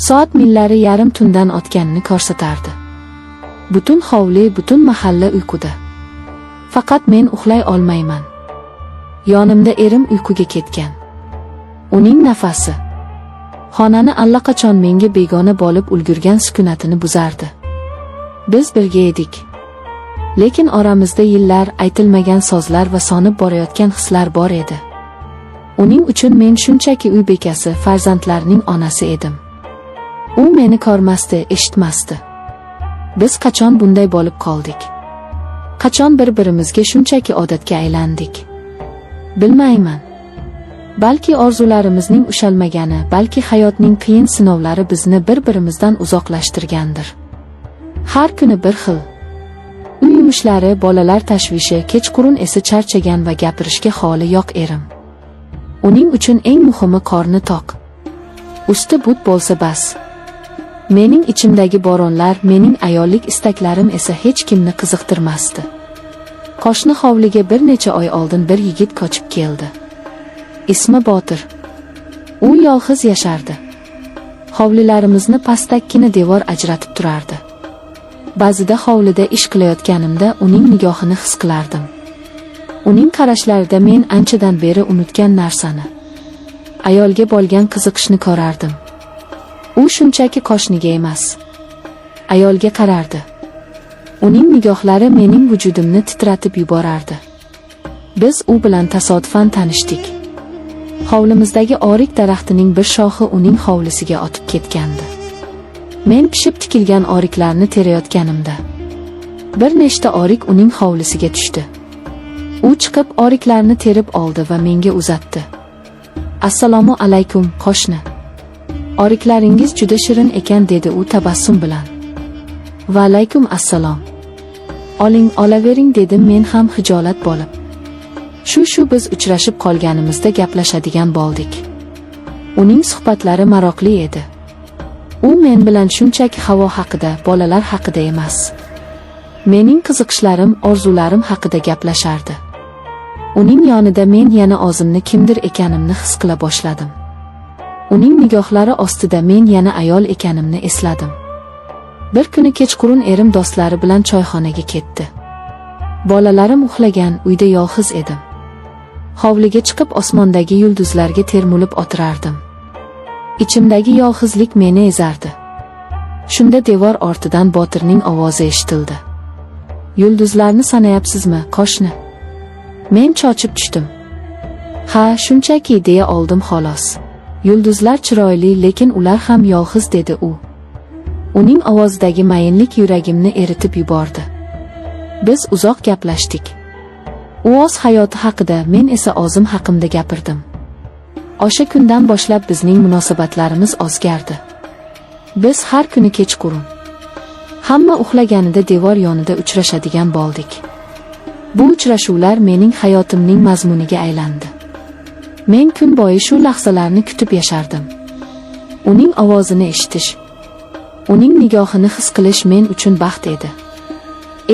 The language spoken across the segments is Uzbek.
Soat millari yarim tundan o'tganini ko'rsatardi. Butun hovli, butun mahalla uyquda. Faqat men uxlay olmayman. Yonimda erim uyquga ketgan. Uning nafasi xonani allaqachon menga begona bo'lib ulgurgan sukunatini buzardi. Biz birga edik. Lekin oramizda yillar, aytilmagan sozlar va sonib borayotgan hislar bor edi. Uning uchun men shunchaki uy bekasi, farzandlarning onasi edim. U meni ko'rmasdi, eshitmasdi. Biz qachon bunday bo'lib qoldik? Qachon bir-birimizga shunchaki odatga aylandik? Bilmayman. Balki orzularimizning ushalmagani, balki hayotning qiyin sinovlari bizni bir-birimizdan uzoqlashtirgandir. Har kuni bir xil. Uy yumushlari, bolalar tashvishi, kechqurun esa charchagan va gapirishga holi yo'q erim. Uning uchun eng muhimi qorni toq. Usti but bo'lsa bas. Mening ichimdagi bo'ronlar, mening ayollik istaklarim esa hech kimni qiziqtirmasdi. Qo'shni hovliga bir necha oy oldin bir yigit qochib keldi. Ismi Botir. U yolg'iz yashardi. Hovlilarimizni pastakkina devor ajratib turardi. Ba'zida hovlida ish qilayotganimda uning nigohini his qilardim. Uning qarashlarida men anchadan beri unutgan narsani, ayolga bo'lgan qiziqishni ko'rardim. U shunchaki qo'shniga emas, ayolga qarardi. Uning nigohlari mening vujudimni titratib yuborardi. Biz u bilan tasodifan tanishdik. Hovlimizdagi orik daraxtining bir shoxi uning hovlisiga otib ketgandi. Men pishib tikilgan oriklarni terayotganimda bir nechta orik uning hovlisiga tushdi. U chiqib oriklarni terib oldi va menga uzatdi. Assalomu alaykum, qo'shni. Oriklaringiz juda shirin ekan, dedi u tabassum bilan. Va alaykum assalom. Oling, olavering, dedim men ham hijolat bo'lib. Shu biz uchrashib qolganimizda gaplashadigan bo'ldik. Uning suhbatlari maroqli edi. U men bilan shunchaki havo haqida, bolalar haqida emas, mening qiziqishlarim, orzularim haqida gaplashardi. Uning yonida men yana o'zimni kimdir ekanimni his qila boshladim. Uning nigohlari ostida men yana ayol ekanimni esladim. Bir kuni kechqurun erim do'stlari bilan choyxonaga ketdi. Bolalarim uxlagan, uyda yolg'iz edim. Hovliga chiqib osmondagi yulduzlarga termulib o'tirardim. Ichimdagi yolg'izlik meni ezardi. Shunda devor ortidan Botirning ovozi eshitildi. Yulduzlarni sanayapsizmi, qo'shni? Men cho'chib tushdim. Ha, shunchaki deya oldim xolos. Yulduzlar chiroyli, lekin ular ham yolg'iz, dedi u. Uning ovozidagi mayinlik yuragimni eritib yubordi. Biz uzoq gaplashdik. U o'z hayoti haqida, men esa o'zim haqimda gapirdim. O'sha kundan boshlab bizning munosabatlarimiz o'zgardi. Biz har kuni kechqurun, hamma uxlaganida devor yonida uchrashadigan bo'ldik. Bu uchrashuvlar mening hayotimning mazmuniga aylandi. Men kun bo'yi shu lahzalarni kutib yashardim. Uning ovozini eshitish, uning nigohini his qilish men uchun baxt edi.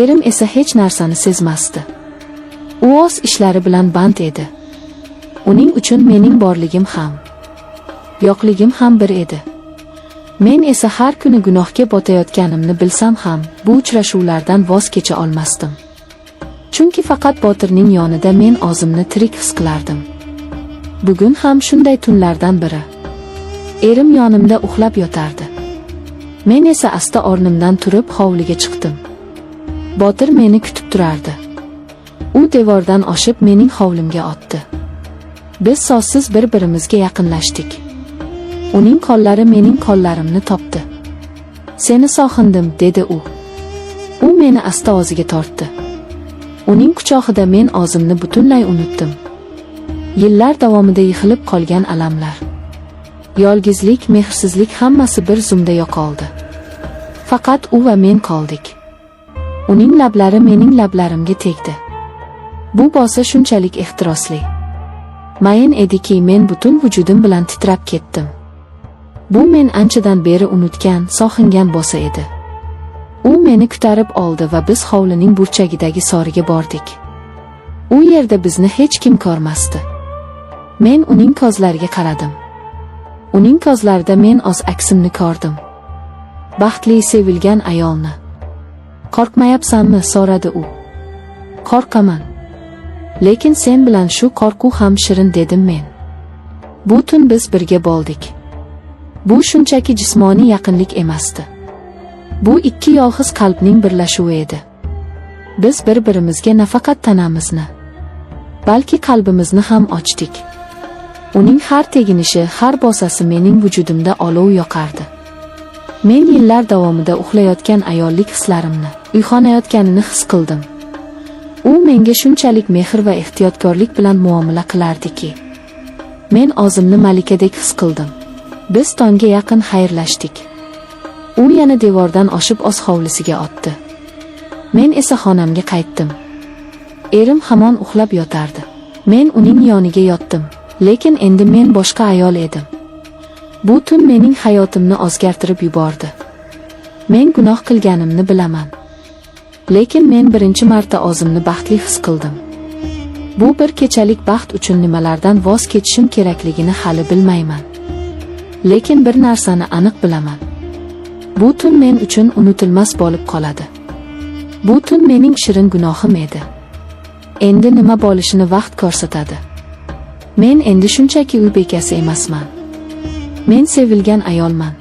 Erim esa hech narsani sezmasdi. U o'z ishlari bilan band edi. Uning uchun mening borligim ham, yo'qligim ham bir edi. Men esa har kuni gunohga botayotganimni bilsam ham, bu uchrashuvlardan voz kecha olmasdim. Chunki faqat Botirning yonida men o'zimni tirik his qilardim. Bugun ham shunday tunlardan biri. Erim yonimda uxlab yotardi. Men esa asta o'rnimdan turib hovliga chiqdim. Botir meni kutib turardi. U devordan oshib mening hovlimga o'tdi. Biz so'zsiz bir-birimizga yaqinlashdik. Uning qo'llari mening qo'llarimni topdi. Seni sog'indim, dedi u. U meni asta o'ziga tortdi. Uning quchog'ida men o'zimni butunlay unutdim. Yillar davomida yig'ilib qolgan alamlar, yolg'izlik, mehrsizlik hammasi bir zumda yo'qoldi. Faqat u va men qoldik. Uning lablari mening lablarimga tegdi. Bu bo'lsa shunchalik ehtirosli, mayin ediki, men butun vujudim bilan titrab ketdim. Bu men anchadan beri unutgan, sog'ingan bo'lsa edi. U meni ko'tarib oldi va biz hovlining burchagidagi soriga bordik. U yerda bizni hech kim ko'rmasdi. Men uning ko'zlariga qaradim. Uning ko'zlarida men o'z aksimni ko'rdim. Baxtli sevilgan ayolni. Qo'rqmayapsanmi? so'radi u. Qo'rqaman. Lekin sen bilan shu qo'rquv ham shirin, dedim men. Bu tun biz birga bo'ldik. Bu shunchaki jismoniy yaqinlik emasdi. Bu ikki yolg'iz qalbning birlashuvi edi. Biz bir-birimizga nafaqat tanamizni, balki qalbimizni ham ochdik. Uning har teginishi, har bosasi mening vujudimda olov yoqardi. Men yillar davomida uxlayotgan ayollik hislarimni, uyg'onayotganini his qildim. U menga shunchalik mehr va ehtiyotkorlik bilan muomala qilardiki, men o'zimni malikadek his qildim. Biz tongga yaqin xayrlashdik. U yana devordan oshib o'z hovlisiga o'tdi. Men esa xonamga qaytdim. Erim hamon uxlab yotardi. Men uning yoniga yotdim, lekin endi men boshqa ayol edim. Bu tun mening hayotimni o'zgartirib yubordi. Men gunoh qilganimni bilaman. Lekin men birinchi marta o'zimni baxtli his qildim. Bu bir kechalik baxt uchun nimalardan voz kechishim kerakligini hali bilmayman. Lekin bir narsani aniq bilaman. Bu tun men uchun unutilmas bo'lib qoladi. Bu tun mening shirin gunohim edi. Endi nima bo'lishini vaqt ko'rsatadi. Men endi shunchaki uy bekasi emasman. Men sevilgan ayolman.